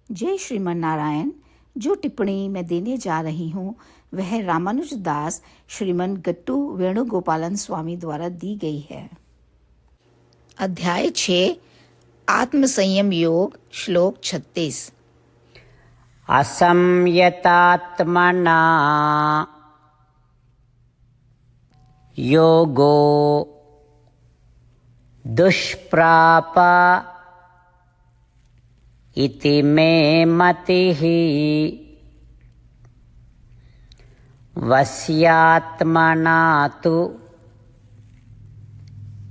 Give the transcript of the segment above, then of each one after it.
जय श्रीमन नारायण। जो टिप्पणी मैं देने जा रही हूँ वह रामानुज दास श्रीमन गट्टू वेणुगोपालन स्वामी द्वारा दी गई है। अध्याय 6 आत्म संयम योग, श्लोक 36। असंयतात्मना योगो दुष्प्राप इति मे मतिः वस्यात्मना तु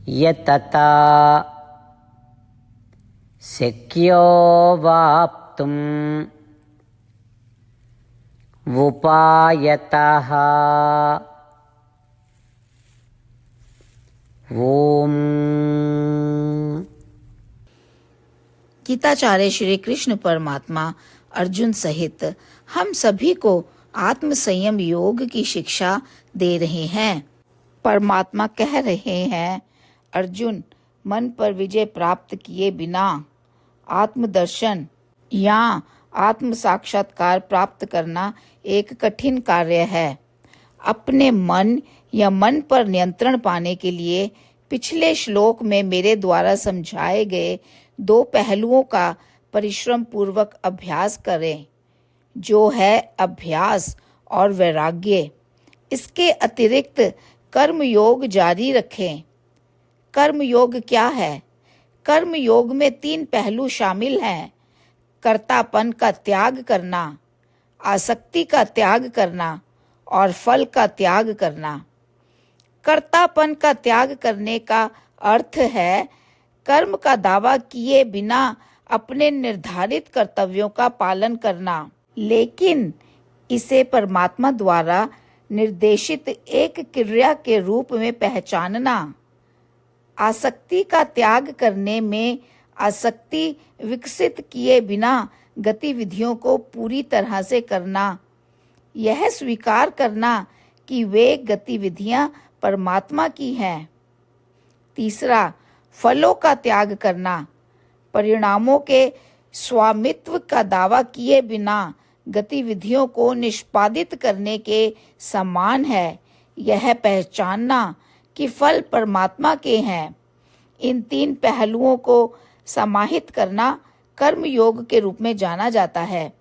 यतता शक्यो वाप्तुम् उपायतः। ओम। गीताचार्य श्री कृष्ण परमात्मा अर्जुन सहित हम सभी को आत्म संयम योग की शिक्षा दे रहे हैं। परमात्मा कह रहे हैं, अर्जुन, मन पर विजय प्राप्त किए बिना आत्मदर्शन या आत्म साक्षात्कार प्राप्त करना एक कठिन कार्य है। अपने मन या मन पर नियंत्रण पाने के लिए पिछले श्लोक में मेरे द्वारा समझाए गए 2 पहलुओं का परिश्रम पूर्वक अभ्यास करें, जो है अभ्यास और वैराग्य। इसके अतिरिक्त कर्म योग जारी रखें। कर्म योग क्या है? कर्म योग में 3 पहलू शामिल हैं: कर्तापन का त्याग करना, आसक्ति का त्याग करना और फल का त्याग करना। कर्तापन का त्याग करने का अर्थ है कर्म का दावा किए बिना अपने निर्धारित कर्तव्यों का पालन करना, लेकिन इसे परमात्मा द्वारा निर्देशित एक क्रिया के रूप में पहचानना। आसक्ति का त्याग करने में आसक्ति विकसित किए बिना गतिविधियों को पूरी तरह से करना, यह स्वीकार करना कि वे गतिविधियां परमात्मा की हैं। तीसरा, फलों का त्याग करना। परिणामों के स्वामित्व का दावा किए बिना गतिविधियों को निष्पादित करने के समान है। यह पहचानना कि फल परमात्मा के हैं। इन 3 पहलुओं को समाहित करना कर्म योग के रूप में जाना जाता है।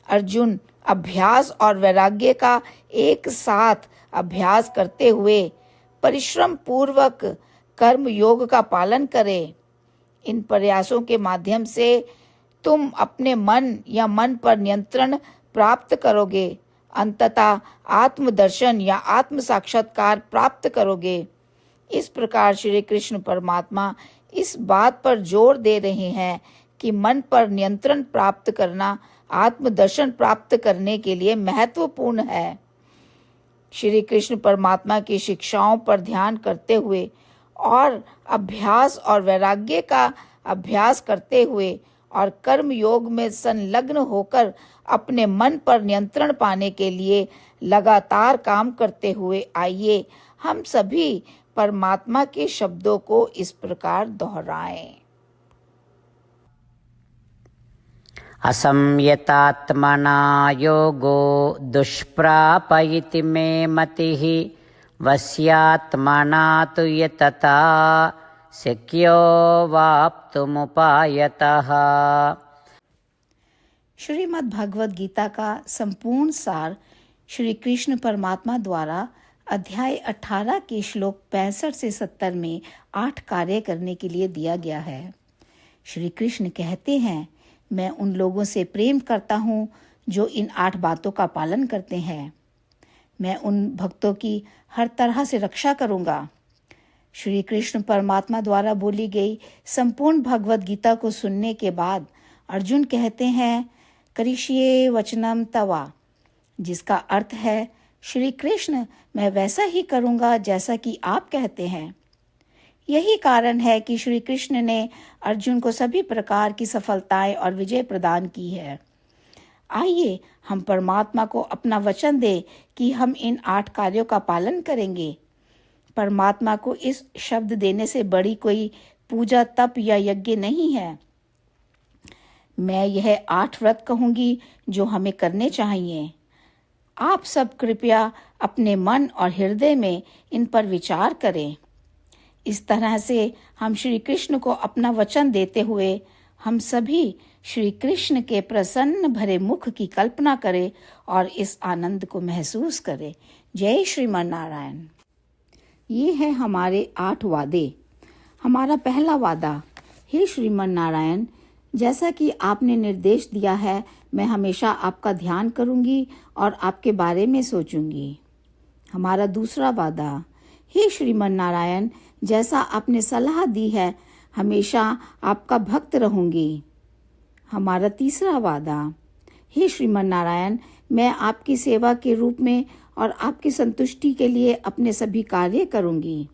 अर्जुन, अभ्यास और वैराग्य का एक साथ अभ्यास करते हुए परिश्रम पूर्वक कर्म योग का पालन करें। इन प्रयासों के माध्यम से तुम अपने मन या मन पर नियंत्रण प्राप्त करोगे। अंततः आत्मदर्शन या आत्म साक्षात्कार प्राप्त करोगे। इस प्रकार श्री कृष्ण परमात्मा इस बात पर जोर दे रहे हैं कि मन पर नियंत्रण प्राप्त करना आत्मदर्शन प्राप्त करने के लिए महत्वपूर्ण है। श्री कृष्ण परमात्मा की शिक्षाओं पर ध्यान करते हुए और अभ्यास और वैराग्य का अभ्यास करते हुए और कर्म योग में संलग्न होकर अपने मन पर नियंत्रण पाने के लिए लगातार काम करते हुए आइए हम सभी परमात्मा के शब्दों को इस प्रकार दोहराएं। असंयतात्मना योगो दुष्प्राप इति मे मतिः वस्यात्मना तु यतता शक्यो वाप्तुमुपायतः। श्रीमद् भगवद गीता का संपूर्ण सार श्री कृष्ण परमात्मा द्वारा अध्याय 18 के श्लोक 65 से 70 में 8 कार्य करने के लिए दिया गया है। श्री कृष्ण कहते हैं, मैं उन लोगों से प्रेम करता हूँ जो इन 8 बातों का पालन करते हैं। मैं उन भक्तों की हर तरह से रक्षा करूंगा। श्री कृष्ण परमात्मा द्वारा बोली गई संपूर्ण भगवद गीता को सुनने के बाद अर्जुन कहते हैं, करिष्ये वचनम तवा, जिसका अर्थ है, श्री कृष्ण, मैं वैसा ही करूंगा जैसा कि आप कहते हैं। यही कारण है कि श्री कृष्ण ने अर्जुन को सभी प्रकार की सफलताएं और विजय प्रदान की है। आइए हम परमात्मा को अपना वचन दें कि हम इन 8 कार्यों का पालन करेंगे। परमात्मा को इस शब्द देने से बड़ी कोई पूजा, तप या यज्ञ नहीं है। मैं यह 8 व्रत कहूंगी जो हमें करने चाहिए। आप सब कृपया अपने मन और हृदय में इन पर विचार करें। इस तरह से हम श्री कृष्ण को अपना वचन देते हुए हम सभी श्री कृष्ण के प्रसन्न भरे मुख की कल्पना करें और इस आनंद को महसूस करें। जय श्रीमन नारायण। ये है हमारे 8 वादे। हमारा पहला वादा, हे श्रीमन नारायण, जैसा कि आपने निर्देश दिया है, मैं हमेशा आपका ध्यान करूंगी और आपके बारे में सोचूंगी। हमारा दूसरा वादा, हे श्रीमन नारायण, जैसा आपने सलाह दी है, हमेशा आपका भक्त रहूंगी। हमारा तीसरा वादा, हे श्रीमन नारायण, मैं आपकी सेवा के रूप में और आपकी संतुष्टि के लिए अपने सभी कार्य करूंगी।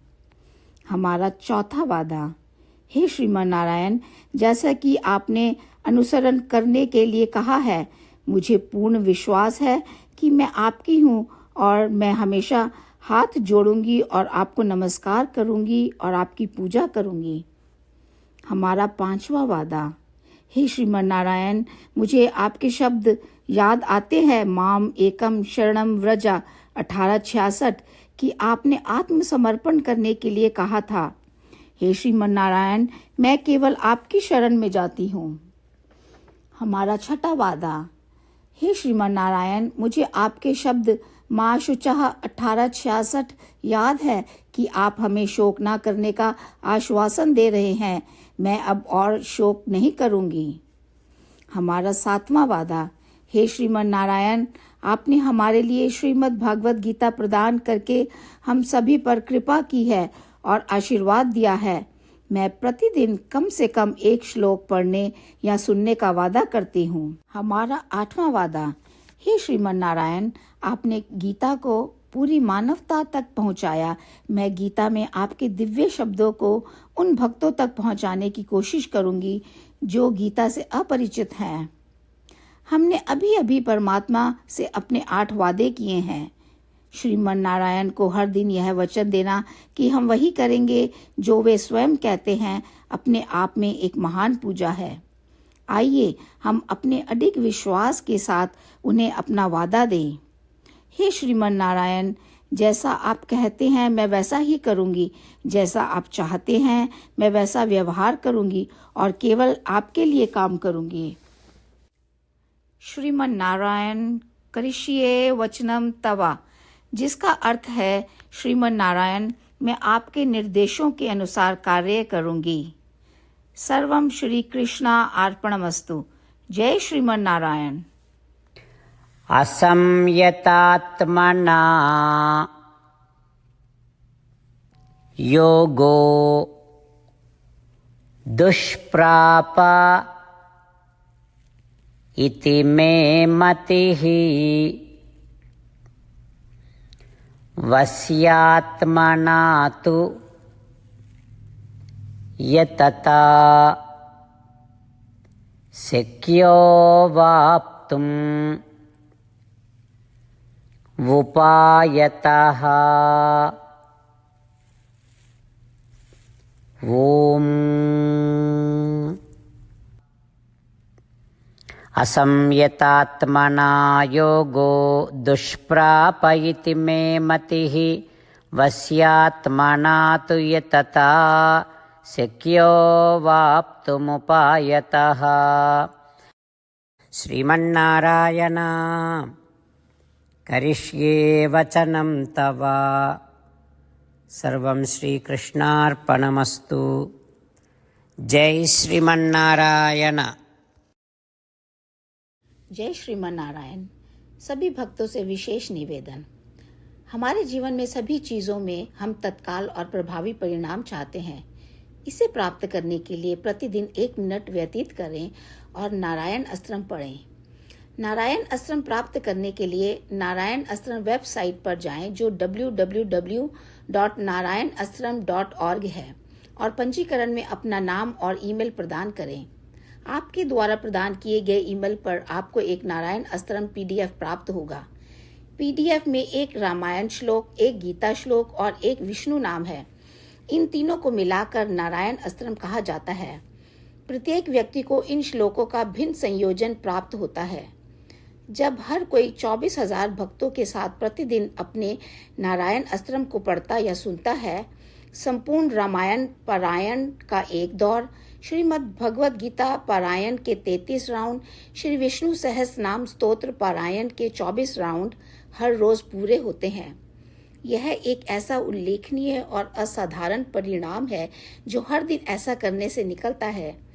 हमारा चौथा वादा, हे श्रीमन नारायण, जैसा कि आपने अनुसरण करने के लिए कहा है, मुझे पूर्ण विश्वास है कि मैं आपकी हूँ और मैं हमेशा हाथ जोड़ूंगी और आपको नमस्कार करूंगी और आपकी पूजा करूंगी। हमारा 5वां वादा, हे श्रीमन नारायण, मुझे आपके शब्द याद आते हैं, माम एकम शरणम व्रजा 1866, कि आपने आत्मसमर्पण करने के लिए कहा था। हे श्रीमन नारायण, मैं केवल आपकी शरण में जाती हूँ। हमारा 6वां वादा, हे श्रीमन नारायण, मुझे आपके शब्द माँ शुचः 1866 याद है कि आप हमें शोक ना करने का आश्वासन दे रहे हैं। मैं अब और शोक नहीं करूंगी। हमारा 7वां वादा, हे श्रीमन नारायण, आपने हमारे लिए श्रीमद् भागवत गीता प्रदान करके हम सभी पर कृपा की है और आशीर्वाद दिया है। मैं प्रतिदिन कम से कम 1 श्लोक पढ़ने या सुनने का वादा करती हूँ। हमारा 8वां वादा, हे श्रीमन नारायण, आपने गीता को पूरी मानवता तक पहुंचाया। मैं गीता में आपके दिव्य शब्दों को उन भक्तों तक पहुंचाने की कोशिश करूंगी जो गीता से अपरिचित हैं। हमने अभी अभी परमात्मा से अपने 8 वादे किए हैं। श्रीमन नारायण को हर दिन यह वचन देना कि हम वही करेंगे जो वे स्वयं कहते हैं, अपने आप में एक महान पूजा है। आइए हम अपने अडिग विश्वास के साथ उन्हें अपना वादा दें। हे श्रीमन नारायण, जैसा आप कहते हैं मैं वैसा ही करूंगी, जैसा आप चाहते हैं मैं वैसा व्यवहार करूंगी और केवल आपके लिए काम करूंगी। श्रीमन नारायण करिष्ये वचनम तवा, जिसका अर्थ है, श्रीमन नारायण, मैं आपके निर्देशों के अनुसार कार्य करूंगी। सर्वम श्री कृष्णा अर्पणमस्तु। जय श्रीमन नारायण। असंयतात्मना योगो दुष्प्राप इति मे मतिः वस्यात्मना तु यतता शक्यो वाप्तुम् उपायतः। ओम असंयतात्मना योगो दुष्प्राप इति मे मतिः वस्यात्मना तु यतता शक्यो वाप्तुमुपायतः। श्रीमन्नारायण करिष्ये वचनं तव। सर्वं श्रीकृष्णार्पणमस्तु। जय श्रीमन्नारायण। जय श्रीमन नारायण। सभी भक्तों से विशेष निवेदन, हमारे जीवन में सभी चीजों में हम तत्काल और प्रभावी परिणाम चाहते हैं। इसे प्राप्त करने के लिए प्रतिदिन 1 मिनट व्यतीत करें और नारायण अस्त्रम पढ़ें। नारायण अस्त्रम प्राप्त करने के लिए नारायण अस्त्रम वेबसाइट पर जाएं जो www.narayanastram.org है और पंजीकरण में अपना नाम और ईमेल प्रदान करें। आपके द्वारा प्रदान किए गए ईमेल पर आपको एक नारायण अस्त्रम PDF प्राप्त होगा। PDF में 1 रामायण श्लोक, 1 गीता श्लोक और 1 विष्णु नाम है। इन तीनों को मिलाकर नारायण अस्त्रम कहा जाता है। प्रत्येक व्यक्ति को इन श्लोकों का भिन्न संयोजन प्राप्त होता है। जब हर कोई 24,000 भक्तों के साथ प्रतिदिन अपने नारायण अस्त्रम को पढ़ता या सुनता है, संपूर्ण रामायण पारायण का एक दौर, श्रीमद् भगवद गीता पारायण के 33 राउंड, श्री विष्णु सहस्त्र नाम स्तोत्र पारायण के 24 राउंड हर रोज पूरे होते हैं। यह एक ऐसा उल्लेखनीय और असाधारण परिणाम है जो हर दिन ऐसा करने से निकलता है।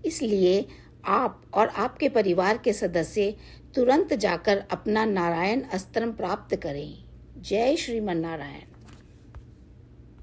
इसलिए आप और आपके परिवार के सदस्य तुरंत जाकर अपना नारायण अस्त्रम प्राप्त करें। जय श्रीमन नारायण।